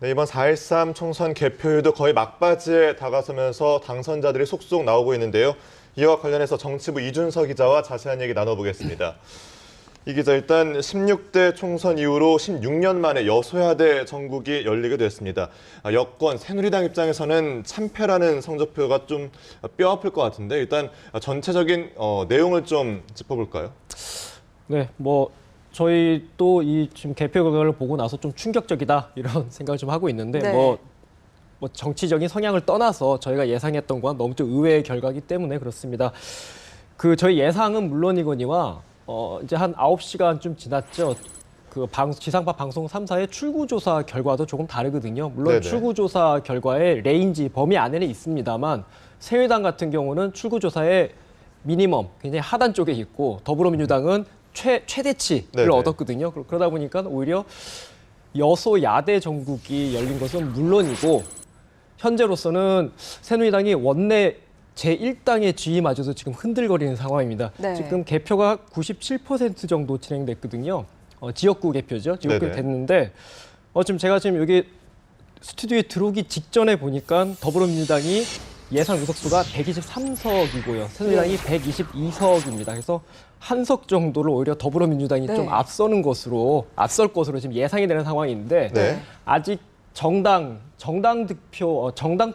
네, 이번 4.13 총선 개표율도 거의 막바지에 다가서면서 당선자들이 속속 나오고 있는데요. 이와 관련해서 정치부 이준석 기자와 자세한 얘기 나눠보겠습니다. 이 기자, 일단 16대 총선 이후로 16년 만에 여소야대 전국이 열리게 됐습니다. 여권 새누리당 입장에서는 참패라는 성적표가 좀 뼈아플 것 같은데 일단 전체적인 내용을 좀 짚어볼까요? 네, 저희 또 이 지금 개표 결과를 보고 나서 좀 충격적이다 이런 생각을 좀 하고 있는데 네. 정치적인 성향을 떠나서 저희가 예상했던 건 너무 좀 의외의 결과이기 때문에 그렇습니다. 저희 예상은 물론이거니와 이제 한 9시간쯤 지났죠. 지상파 방송 3사의 출구조사 결과도 조금 다르거든요. 물론 네네. 출구조사 결과의 레인지 범위 안에는 있습니다만 새누리당 같은 경우는 출구조사의 미니멈 굉장히 하단 쪽에 있고 더불어민주당은 최대치를 네네. 얻었거든요. 그러다 보니까 오히려 여소야대 전국이 열린 것은 물론이고 현재로서는 새누리당이 원내 제1당의 지위마저도 지금 흔들거리는 상황입니다. 네. 지금 개표가 97% 정도 진행됐거든요. 지역구 개표죠. 지역구 네네. 됐는데 지금 여기 스튜디오에 들어오기 직전에 보니까 더불어민주당이 예상 의석수가 123석이고요. 새누리당이 122석입니다. 그래서 한 석 정도를 오히려 더불어민주당이 네. 좀 앞설 것으로 지금 예상이 되는 상황인데 네. 아직 정당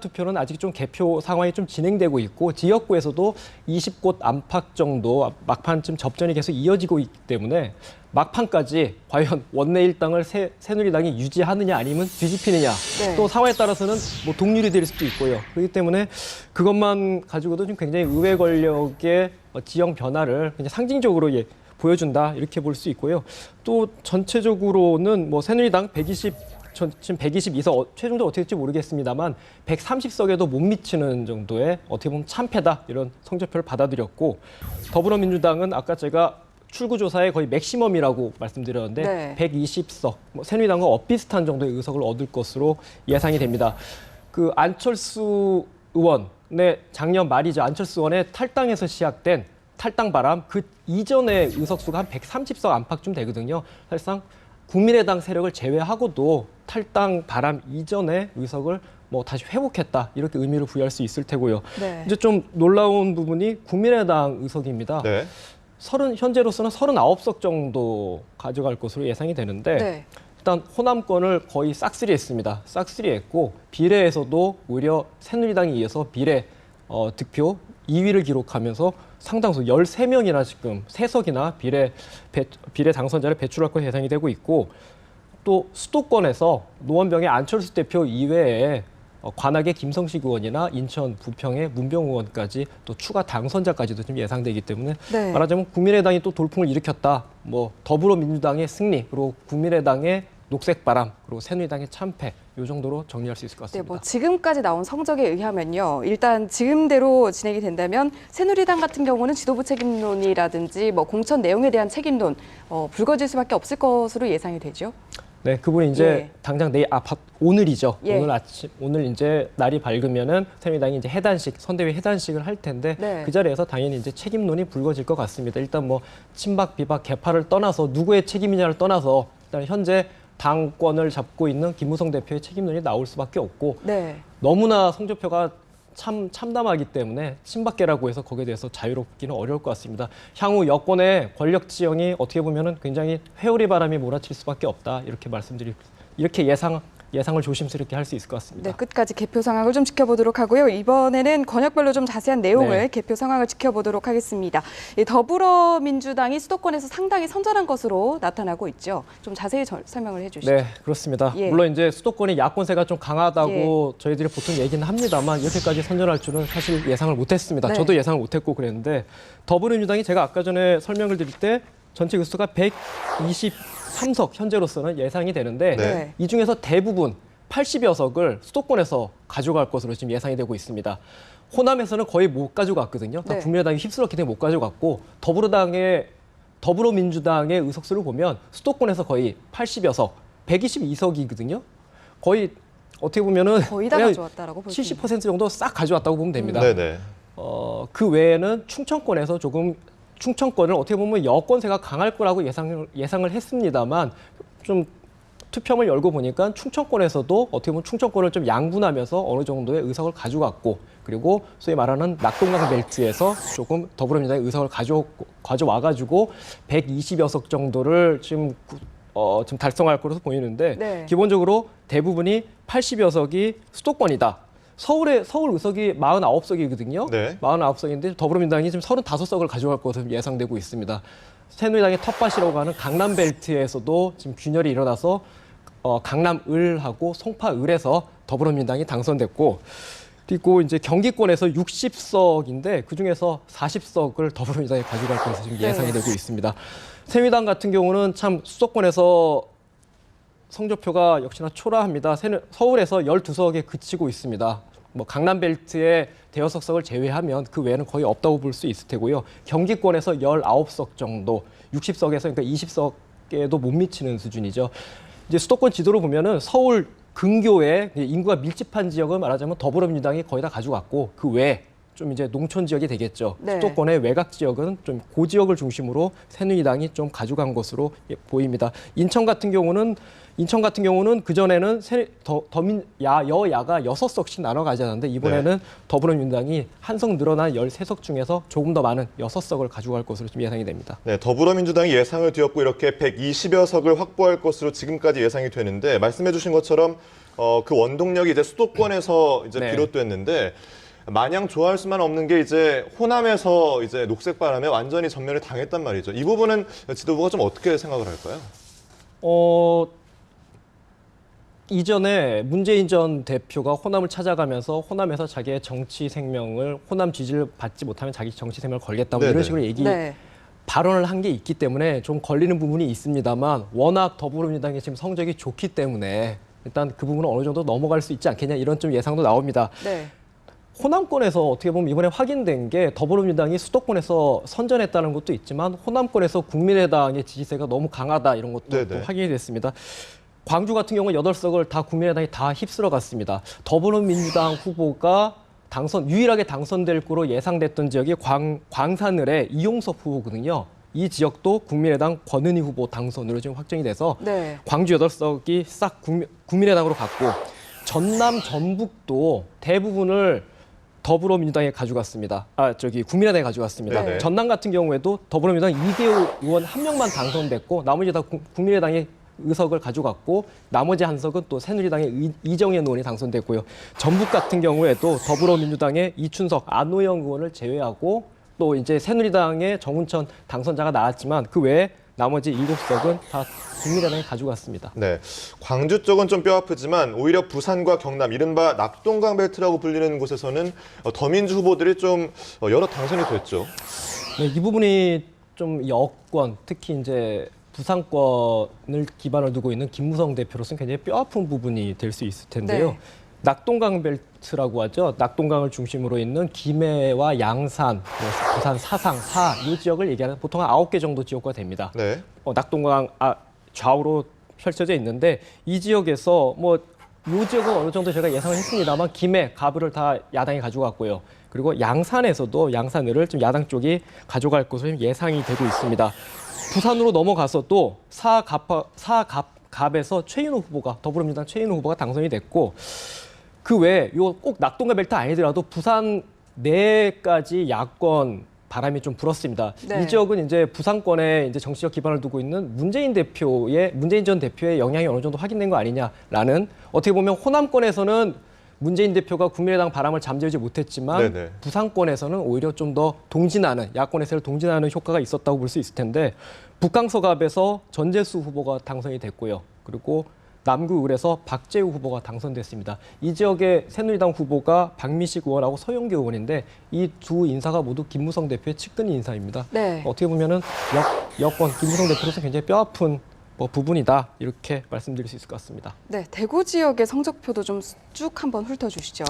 투표는 아직 좀 개표 상황이 좀 진행되고 있고 지역구에서도 20곳 안팎 정도 막판쯤 접전이 계속 이어지고 있기 때문에 막판까지 과연 원내 일당을 새누리당이 유지하느냐 아니면 뒤집히느냐 네. 또 상황에 따라서는 동률이 될 수도 있고요. 그렇기 때문에 그것만 가지고도 좀 굉장히 의회 권력의 지형 변화를 굉장히 상징적으로 보여준다 이렇게 볼 수 있고요. 또 전체적으로는 새누리당 지금 122석, 최종적으로 어떻게 될지 모르겠습니다만 130석에도 못 미치는 정도의 어떻게 보면 참패다 이런 성적표를 받아들였고 더불어민주당은 아까 제가 출구조사의 거의 맥시멈이라고 말씀드렸는데 네. 120석, 새누리당과 엇비슷한 정도의 의석을 얻을 것으로 예상이 됩니다. 안철수 의원의 작년 말이죠. 안철수 의원의 탈당에서 시작된 탈당 바람 그 이전의 의석수가 한 130석 안팎쯤 되거든요. 사실상 국민의당 세력을 제외하고도 탈당 바람 이전의 의석을 다시 회복했다 이렇게 의미를 부여할 수 있을 테고요. 네. 이제 좀 놀라운 부분이 국민의당 의석입니다. 네. 현재로서는 39석 정도 가져갈 것으로 예상이 되는데 네. 일단 호남권을 거의 싹쓸이했습니다. 싹쓸이했고 비례에서도 오히려 새누리당에 이어서 비례 득표 2위를 기록하면서 상당수 13명이나 지금 3석이나 비례 당선자를 배출할 것으로 예상이 되고 있고 또 수도권에서 노원병의 안철수 대표 이외에 관악의 김성식 의원이나 인천 부평의 문병 의원까지 또 추가 당선자까지도 좀 예상되기 때문에 네. 말하자면 국민의당이 또 돌풍을 일으켰다. 더불어민주당의 승리 그리고 국민의당의 녹색바람 그리고 새누리당의 참패 이 정도로 정리할 수 있을 것 네, 같습니다. 지금까지 나온 성적에 의하면요. 일단 지금대로 진행이 된다면 새누리당 같은 경우는 지도부 책임론이라든지 공천 내용에 대한 책임론 불거질 수밖에 없을 것으로 예상이 되죠. 네, 그분이 이제 예. 당장 오늘이죠. 예. 오늘 이제 날이 밝으면은 새누리당이 이제 선대위 해단식을 할 텐데 네. 그 자리에서 당연히 이제 책임론이 불거질 것 같습니다. 일단 친박, 비박, 개파를 떠나서 누구의 책임이냐를 떠나서 일단 현재 당권을 잡고 있는 김무성 대표의 책임론이 나올 수밖에 없고 네. 너무나 성적표가 참담하기 때문에 친박계라고 해서 거기에 대해서 자유롭기는 어려울 것 같습니다. 향후 여권의 권력 지형이 어떻게 보면은 굉장히 회오리 바람이 몰아칠 수밖에 없다 이렇게 예상을 조심스럽게 할 수 있을 것 같습니다. 네, 끝까지 개표 상황을 좀 지켜보도록 하고요. 이번에는 권역별로 좀 자세한 내용을 네. 개표 상황을 지켜보도록 하겠습니다. 더불어민주당이 수도권에서 상당히 선전한 것으로 나타나고 있죠. 좀 자세히 설명을 해주시죠. 네, 그렇습니다. 예. 물론 이제 수도권이 야권세가 좀 강하다고 저희들이 보통 얘기는 합니다만 이렇게까지 선전할 줄은 사실 예상을 못했습니다. 네. 저도 예상을 못했고 그랬는데 더불어민주당이 제가 아까 전에 설명을 드릴 때 전체 의석수가 123석 현재로서는 예상이 되는데 네. 이 중에서 대부분 80여 석을 수도권에서 가져갈 것으로 지금 예상이 되고 있습니다. 호남에서는 거의 못 가져갔거든요. 다 네. 국민의당이 휩쓸었기 때문에 못 가져갔고 더불어민주당의 의석수를 보면 수도권에서 거의 80여 석, 122석이거든요. 거의 어떻게 보면은 거의 다 그냥 가져왔다라고 볼 수 있습니다. 70% 정도 싹 가져왔다고 보면 됩니다. 네네. 그 외에는 충청권을 어떻게 보면 여권세가 강할 거라고 예상을 했습니다만 좀 투표함을 열고 보니까 충청권에서도 어떻게 보면 충청권을 좀 양분하면서 어느 정도의 의석을 가져갔고, 그리고 소위 말하는 낙동강 벨트에서 조금 더불어민주당의 의석을 가져와가지고 120여 석 정도를 지금 달성할 것으로 보이는데, 네. 기본적으로 대부분이 80여 석이 수도권이다. 서울 의석이 49석이거든요. 네. 49석인데 더불어민주당이 지금 35석을 가져갈 것으로 예상되고 있습니다. 새누리당의 텃밭이라고 하는 강남벨트에서도 지금 균열이 일어나서 강남을하고 송파을에서 더불어민주당이 당선됐고, 그리고 이제 경기권에서 60석인데 그중에서 40석을 더불어민주당이 가져갈 것으로 지금 예상이 되고 있습니다. 새누리당 같은 경우는 참 수도권에서 성적표가 역시나 초라합니다. 서울에서 12석에 그치고 있습니다. 뭐 강남벨트의 대여섯 석을 제외하면 그 외에는 거의 없다고 볼 수 있을 테고요. 경기권에서 19석 정도, 60석에서 그러니까 20석에도 못 미치는 수준이죠. 이제 수도권 지도로 보면은 서울 근교에 인구가 밀집한 지역은 말하자면 더불어민주당이 거의 다 가져갔고, 그 외에 좀 이제 농촌 지역이 되겠죠. 네. 수도권의 외곽 지역은 좀 그 지역을 중심으로 새누리당이 좀 가져간 것으로 보입니다. 인천 같은 경우는 그전에는 여야가 6석씩 나눠 가져갔는데, 이번에는 더불어민주당이 한 석 늘어난 13석 중에서 조금 더 많은 6석을 가져갈 것으로 좀 예상이 됩니다. 네, 더불어민주당이 예상을 뒤엎고 이렇게 120여 석을 확보할 것으로 지금까지 예상이 되는데, 말씀해 주신 것처럼 그 원동력이 이제 수도권에서 이제 네. 비롯됐는데, 마냥 좋아할 수만 없는 게 이제 호남에서 이제 녹색 바람에 완전히 전면을 당했단 말이죠. 이 부분은 지도부가 좀 어떻게 생각을 할까요? 이전에 문재인 전 대표가 호남을 찾아가면서 호남에서 자기의 정치 생명을, 호남 지지를 받지 못하면 자기 정치 생명을 걸겠다, 뭐 네네. 이런 식으로 네. 발언을 한 게 있기 때문에 좀 걸리는 부분이 있습니다만, 워낙 더불어민주당이 지금 성적이 좋기 때문에 일단 그 부분은 어느 정도 넘어갈 수 있지 않겠냐, 이런 좀 예상도 나옵니다. 네. 호남권에서 어떻게 보면 이번에 확인된 게 더불어민주당이 수도권에서 선전했다는 것도 있지만 후남권에서 국민의당의 지지세가 너무 강하다, 이런 것도 또 네네. 확인이 됐습니다. 광주 같은 경우는 8석을 다 국민의당이 다 휩쓸어 갔습니다. 더불어민주당 후보가 유일하게 당선될 거로 예상됐던 지역이 광산을의 이용섭 후보거든요. 이 지역도 국민의당 권은희 후보 당선으로 지금 확정이 돼서 네. 광주 8석이 싹 국민의당으로 갔고, 전남, 전북도 대부분을 더불어민주당에 가져갔습니다. 국민의당에 가져갔습니다. 네네. 전남 같은 경우에도 더불어민주당 이대호 의원 한 명만 당선됐고, 나머지 다 국민의당의 의석을 가져갔고, 나머지 한 석은 또 새누리당의 이정현 의원이 당선됐고요. 전북 같은 경우에도 더불어민주당의 이춘석, 안호영 의원을 제외하고, 또 이제 새누리당의 정운천 당선자가 나왔지만 그 외에 나머지 7석은 다 국민의당이 가져갔습니다. 네, 광주 쪽은 좀 뼈아프지만 오히려 부산과 경남, 이른바 낙동강 벨트라고 불리는 곳에서는 더민주 후보들이 좀 여러 당선이 됐죠. 네, 이 부분이 좀 여권, 특히 이제 부산권을 기반을 두고 있는 김무성 대표로서는 굉장히 뼈아픈 부분이 될 수 있을 텐데요. 네. 낙동강 벨트라고 하죠. 낙동강을 중심으로 있는 김해와 양산, 부산 사상, 이 지역을 얘기하는 보통 한 9개 정도 지역구가 됩니다. 네. 낙동강 좌우로 펼쳐져 있는데, 이 지역에서 이 지역은 어느 정도 제가 예상을 했습니다만 김해, 가부를 다 야당이 가져갔고요. 그리고 양산에서도 양산을을 좀 야당 쪽이 가져갈 것으로 예상이 되고 있습니다. 부산으로 넘어가서 또 사갑에서 최인호 후보가, 더불어민주당 최인호 후보가 당선이 됐고, 그 외에 꼭 낙동강 벨트 아니더라도 부산 내까지 야권 바람이 좀 불었습니다. 네. 이 지역은 이제 부산권에 이제 정치적 기반을 두고 있는 문재인 전 대표의 영향이 어느 정도 확인된 거 아니냐라는, 어떻게 보면 호남권에서는 문재인 대표가 국민의당 바람을 잠재우지 못했지만 네네. 부산권에서는 오히려 좀 더 동진하는, 야권에서 동진하는 효과가 있었다고 볼 수 있을 텐데, 북강서갑에서 전재수 후보가 당선이 됐고요. 그리고 남구을에서 박재우 후보가 당선됐습니다. 이 지역의 새누리당 후보가 박미식 의원하고 서영교 의원인데, 이 두 인사가 모두 김무성 대표의 측근 인사입니다. 네. 어떻게 보면은 여권 김무성 대표로서 굉장히 뼈아픈 부분이다, 이렇게 말씀드릴 수 있을 것 같습니다. 네, 대구 지역의 성적표도 좀 쭉 한번 훑어주시죠.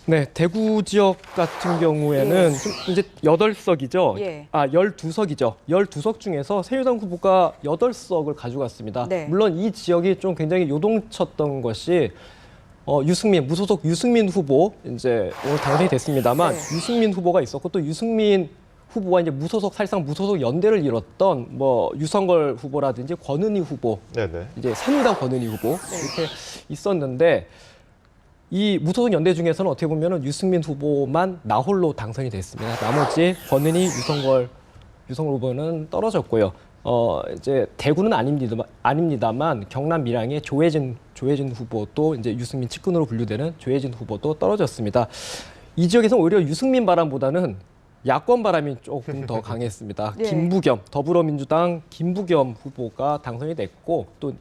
네, 대구 지역 같은 경우에는 좀 이제 8석이죠. 예. 12석이죠. 12석 중에서 새누리당 후보가 8석을 가져갔습니다. 네. 물론 이 지역이 좀 굉장히 요동쳤던 것이 무소속 유승민 후보 이제 오늘 당선이 됐습니다만, 네. 유승민 후보가 있었고, 또 유승민 후보와 이제 무소속 사실상 무소속 연대를 이뤘던 뭐 유성걸 후보라든지 권은희 후보, 네네. 이제 새누리당 권은희 후보 이렇게 있었는데 이 무소속 연대 중에서는 어떻게 보면은 유승민 후보만 나홀로 당선이 됐습니다. 나머지 권은희, 유성걸 후보는 떨어졌고요. 이제 대구는 아닙니다만 경남 밀양의 조혜진 후보도 이제 유승민 측근으로 분류되는 조혜진 후보도 떨어졌습니다. 이 지역에서는 오히려 유승민 바람보다는 야권 바람이 조금 더 강했습니다. 예. 김부겸 더불어민주당 김부겸 후보가 당선이 됐고 또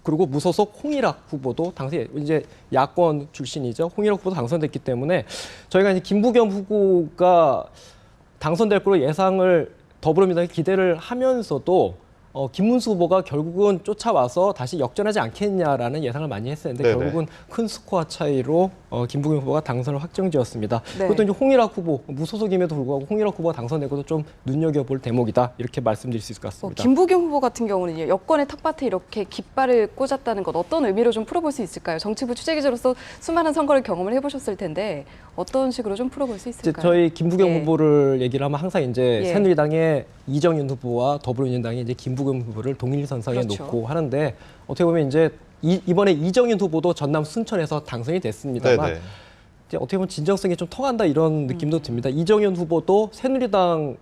그리고 무소속 홍일학 후보도 당선이 이제 야권 출신이죠. 홍일학 후보도 당선됐기 때문에 저희가 이제 김부겸 후보가 당선될 거로 예상을 더불어민주당이 기대를 하면서도 김문수 후보가 결국은 쫓아와서 다시 역전하지 않겠냐라는 예상을 많이 했었는데 네네. 결국은 큰 스코어 차이로 김부겸 후보가 당선을 확정지었습니다. 네. 그것도 이제 홍일학 후보 무소속임에도 불구하고 홍일학 후보가 당선된 것도 좀 눈여겨볼 대목이다 이렇게 말씀드릴 수 있을 것 같습니다. 김부겸 후보 같은 경우는 여권의 텃밭에 이렇게 깃발을 꽂았다는 것 어떤 의미로 좀 풀어볼 수 있을까요? 정치부 취재기자로서 수많은 선거를 경험을 해보셨을 텐데 어떤 식으로 좀 풀어볼 수 이제 있을까요? 저희 김부겸 예. 후보를 얘기를 하면 항상 이제 예. 새누리당의 이정윤 후보와 더불어민주당이 이제 김부겸 후보를 동일선상에 그렇죠. 놓고 하는데 어떻게 보면 이제 이번에 이정윤 후보도 전남 순천에서 당선이 됐습니다만 네네. 이제 어떻게 보면 진정성이 좀 통한다 이런 느낌도 듭니다. 이정윤 후보도 새누리당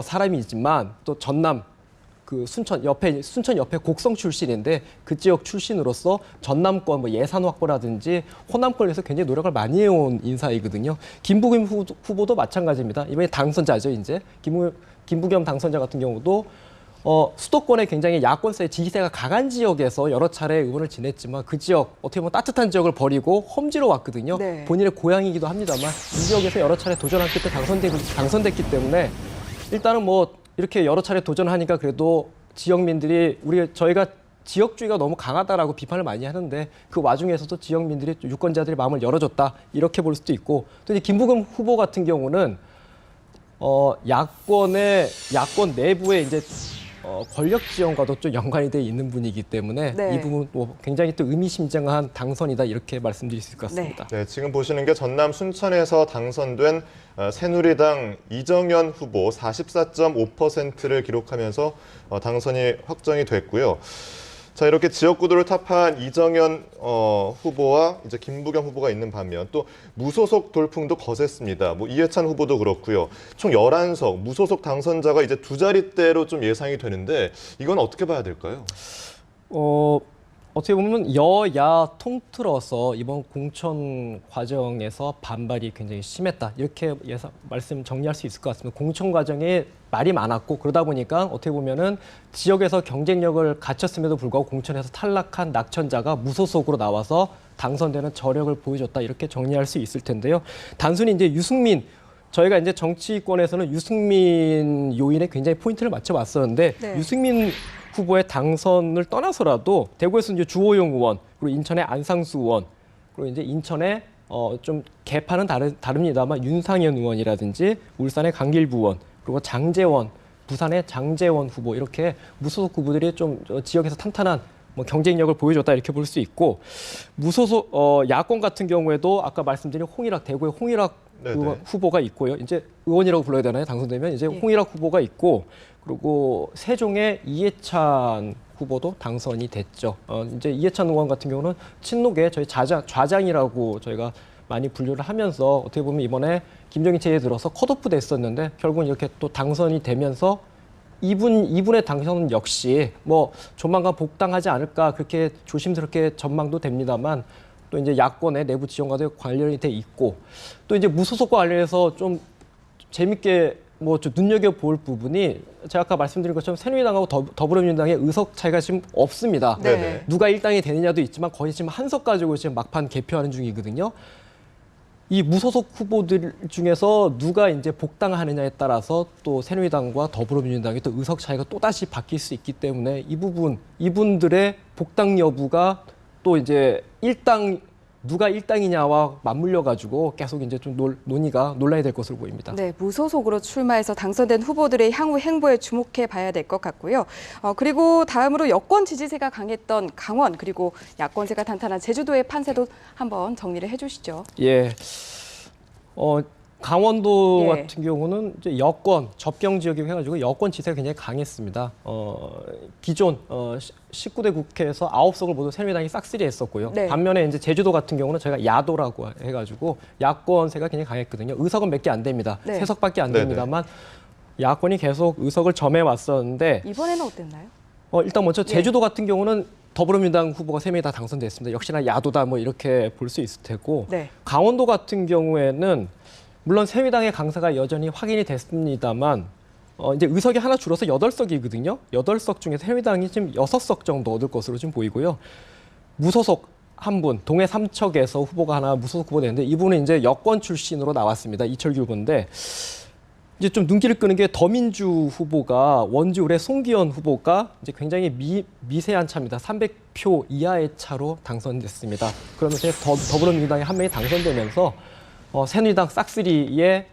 사람이지만 또 전남 그 순천 옆에 곡성 출신인데 그 지역 출신으로서 전남권 예산 확보라든지 호남권에서 굉장히 노력을 많이 해온 인사이거든요. 김부겸 후보도 마찬가지입니다. 이번에 당선자죠. 이제 김부겸 당선자 같은 경우도 수도권에 굉장히 야권세의 지지세가 강한 지역에서 여러 차례 의원을 지냈지만 그 지역 어떻게 보면 따뜻한 지역을 버리고 험지로 왔거든요. 네. 본인의 고향이기도 합니다만 이 지역에서 여러 차례 도전한 끝에 당선됐기 때문에 일단은 이렇게 여러 차례 도전하니까 그래도 지역민들이 저희가 지역주의가 너무 강하다라고 비판을 많이 하는데 그 와중에서도 지역민들이 유권자들의 마음을 열어줬다 이렇게 볼 수도 있고 또 이제 김부겸 후보 같은 경우는 야권 내부의 이제 권력 지원과도 좀 연관이 돼 있는 분이기 때문에 네. 이 부분 굉장히 또 의미심장한 당선이다 이렇게 말씀드릴 수 있을 것 같습니다. 네, 지금 보시는 게 전남 순천에서 당선된 새누리당 이정현 후보 44.5%를 기록하면서 당선이 확정이 됐고요. 자, 이렇게 지역구도를 탑한 이정현 후보와 이제 김부겸 후보가 있는 반면 또 무소속 돌풍도 거셌습니다. 이해찬 후보도 그렇고요. 총 11석 무소속 당선자가 이제 두 자릿대로 좀 예상이 되는데 이건 어떻게 봐야 될까요? 어떻게 보면 여야 통틀어서 이번 공천 과정에서 반발이 굉장히 심했다. 이렇게 말씀 정리할 수 있을 것 같습니다. 공천 과정에 말이 많았고 그러다 보니까 어떻게 보면은 지역에서 경쟁력을 갖췄음에도 불구하고 공천에서 탈락한 낙천자가 무소속으로 나와서 당선되는 저력을 보여줬다. 이렇게 정리할 수 있을 텐데요. 단순히 이제 저희가 이제 정치권에서는 유승민 요인에 굉장히 포인트를 맞춰봤었는데 네. 유승민 후보의 당선을 떠나서라도 대구에서 이제 주호영 의원, 그리고 인천의 안상수 의원, 그리고 이제 인천의 좀 개파는 다릅니다만 윤상현 의원이라든지 울산의 강길부 의원, 그리고 장재원, 부산의 장재원 후보 이렇게 무소속 후보들이 좀 지역에서 탄탄한 경쟁력을 보여줬다 이렇게 볼 수 있고 무소속 야권 같은 경우에도 아까 말씀드린 대구의 홍일학 후보가 있고요. 이제 의원이라고 불러야 되나요? 당선되면 이제 예. 홍일학 후보가 있고 그리고 세종의 이해찬 후보도 당선이 됐죠. 이제 이해찬 의원 같은 경우는 친노계 저희 좌장이라고 저희가 많이 분류를 하면서 어떻게 보면 이번에 김정인 체제에 들어서 컷오프 됐었는데 결국은 이렇게 또 당선이 되면서 이분의 당선 역시 조만간 복당하지 않을까 그렇게 조심스럽게 전망도 됩니다만 또 이제 야권의 내부 지원과도 관련이 돼 있고 또 이제 무소속과 관련해서 좀 재밌게 좀 눈여겨볼 부분이 제가 아까 말씀드린 것처럼 새누리당하고 더불어민주당의 의석 차이가 지금 없습니다. 네. 누가 1당이 되느냐도 있지만 거의 지금 한 석 가지고 지금 막판 개표하는 중이거든요. 이 무소속 후보들 중에서 누가 이제 복당하느냐에 따라서 또 새누리당과 더불어민주당의 또 의석 차이가 또 다시 바뀔 수 있기 때문에 이분들의 복당 여부가 또 이제 누가 1당이냐와 맞물려 가지고 계속 이제 좀 논란이 될 것으로 보입니다. 네, 무소속으로 출마해서 당선된 후보들의 향후 행보에 주목해 봐야 될 것 같고요. 그리고 다음으로 여권 지지세가 강했던 강원 그리고 야권세가 탄탄한 제주도의 판세도 한번 정리를 해주시죠. 예. 강원도 예. 같은 경우는 이제 여권 접경 지역이고 해가지고 여권 지세가 굉장히 강했습니다. 기존 19대 국회에서 9석을 모두 새누리당이 싹쓸이했었고요. 네. 반면에 이제 제주도 같은 경우는 저희가 야도라고 해가지고 야권세가 굉장히 강했거든요. 의석은 몇 개 안 됩니다. 네. 3석밖에 안 네네. 됩니다만 야권이 계속 의석을 점해 왔었는데 이번에는 어땠나요? 일단 먼저 제주도 같은 경우는 더불어민주당 후보가 3명이 다 당선됐습니다. 역시나 야도다 뭐 이렇게 볼 수 있을 테고 네. 강원도 같은 경우에는 물론 새누리당의 강세가 여전히 확인이 됐습니다만 이제 의석이 하나 줄어서 8석이거든요. 8석 중에 새누리당이 지금 6석 정도 얻을 것으로 지금 보이고요. 무소속 한 분, 동해 삼척에서 후보가 하나 무소속 후보 되는데 이분은 이제 여권 출신으로 나왔습니다. 이철규 후보인데 이제 좀 눈길을 끄는 게 더민주 후보가 원주 의뢰 송기현 후보가 이제 굉장히 미세한 차입니다. 300표 이하의 차로 당선됐습니다. 그러면서 더불어민주당의 한 명이 당선되면서 새누리당 싹쓸이의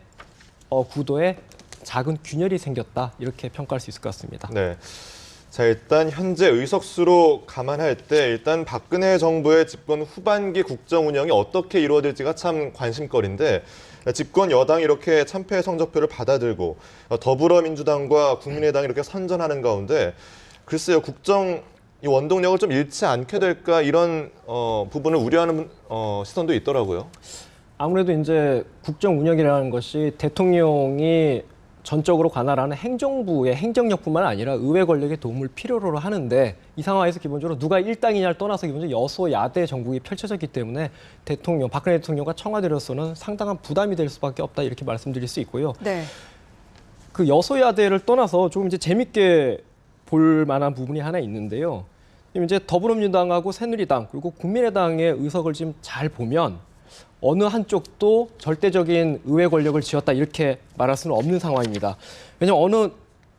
구도에 작은 균열이 생겼다 이렇게 평가할 수 있을 것 같습니다. 네. 자, 일단 현재 의석수로 감안할 때 일단 박근혜 정부의 집권 후반기 국정 운영이 어떻게 이루어질지가 참 관심거리인데 집권 여당이 이렇게 참패의 성적표를 받아들고 더불어민주당과 국민의당이 이렇게 선전하는 가운데 글쎄요, 국정 이 원동력을 좀 잃지 않게 될까 이런 부분을 우려하는 시선도 있더라고요. 아무래도 이제 국정 운영이라는 것이 대통령이 전적으로 관할하는 행정부의 행정력뿐만 아니라 의회 권력의 도움을 필요로 하는데 이 상황에서 기본적으로 누가 일당이냐를 떠나서 기본적으로 여소야대 정국이 펼쳐졌기 때문에 박근혜 대통령과 청와대로서는 상당한 부담이 될 수밖에 없다 이렇게 말씀드릴 수 있고요. 네. 그 여소야대를 떠나서 조금 이제 재밌게 볼 만한 부분이 하나 있는데요. 지금 이제 더불어민주당하고 새누리당 그리고 국민의당의 의석을 지금 잘 보면 어느 한쪽도 절대적인 의회 권력을 쥐었다 이렇게 말할 수는 없는 상황입니다. 왜냐하면 어느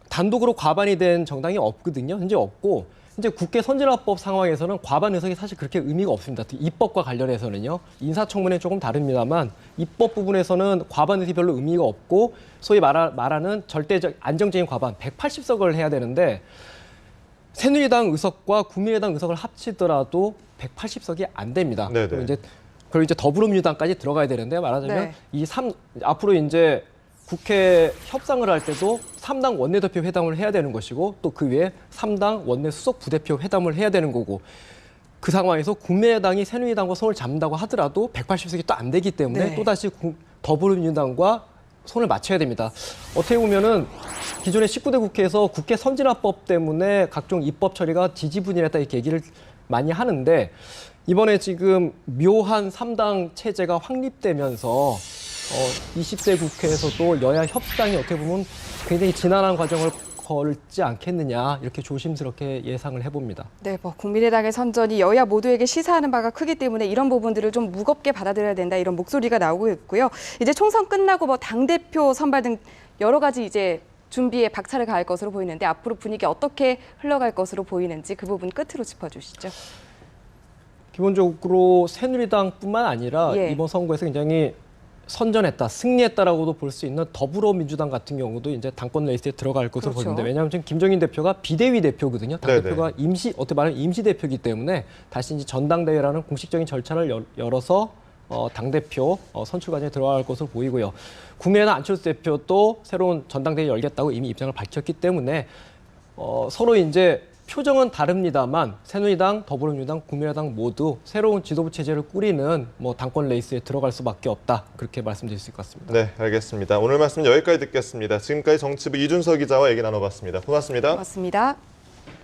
단독으로 과반이 된 정당이 없거든요. 현재 없고 이제 국회 선진화법 상황에서는 과반 의석이 사실 그렇게 의미가 없습니다. 특히 입법과 관련해서는요. 인사청문회는 조금 다릅니다만 입법 부분에서는 과반 의석이 별로 의미가 없고 소위 말하는 절대적 안정적인 과반 180석을 해야 되는데 새누리당 의석과 국민의당 의석을 합치더라도 180석이 안 됩니다. 네네. 그리고 이제 더불어민주당까지 들어가야 되는데 말하자면 네. 앞으로 이제 국회 협상을 할 때도 3당 원내대표 회담을 해야 되는 것이고 또 그 외에 3당 원내 수석 부대표 회담을 해야 되는 거고 그 상황에서 국민의당이 새누리당과 손을 잡는다고 하더라도 180석이 또 안 되기 때문에 네. 또다시 더불어민주당과 손을 맞춰야 됩니다. 어떻게 보면은 기존의 19대 국회에서 국회 선진화법 때문에 각종 입법 처리가 지지분열했다 이렇게 얘기를 많이 하는데 이번에 지금 묘한 3당 체제가 확립되면서 20대 국회에서도 여야 협상이 어떻게 보면 굉장히 지난한 과정을 걸지 않겠느냐 이렇게 조심스럽게 예상을 해봅니다. 네, 국민의당의 선전이 여야 모두에게 시사하는 바가 크기 때문에 이런 부분들을 좀 무겁게 받아들여야 된다 이런 목소리가 나오고 있고요. 이제 총선 끝나고 당대표 선발 등 여러 가지 이제 준비에 박차를 가할 것으로 보이는데 앞으로 분위기 어떻게 흘러갈 것으로 보이는지 그 부분 끝으로 짚어주시죠. 기본적으로 새누리당뿐만 아니라 예. 이번 선거에서 굉장히 선전했다, 승리했다라고도 볼 수 있는 더불어민주당 같은 경우도 이제 당권 레이스에 들어갈 것으로 그렇죠. 보이는데 왜냐하면 지금 김종인 대표가 비대위 대표거든요. 당 네네. 대표가 어떻게 말하면 임시 대표이기 때문에 다시 이제 전당대회라는 공식적인 절차를 열어서 당 대표 선출 과정에 들어갈 것으로 보이고요. 국민의당 안철수 대표도 새로운 전당대회 열겠다고 이미 입장을 밝혔기 때문에 서로 이제 표정은 다릅니다만 새누리당, 더불어민주당, 국민의당 모두 새로운 지도부 체제를 꾸리는 당권 레이스에 들어갈 수밖에 없다. 그렇게 말씀드릴 수 있을 것 같습니다. 네, 알겠습니다. 오늘 말씀 여기까지 듣겠습니다. 지금까지 정치부 이준석 기자와 얘기 나눠봤습니다. 고맙습니다. 고맙습니다.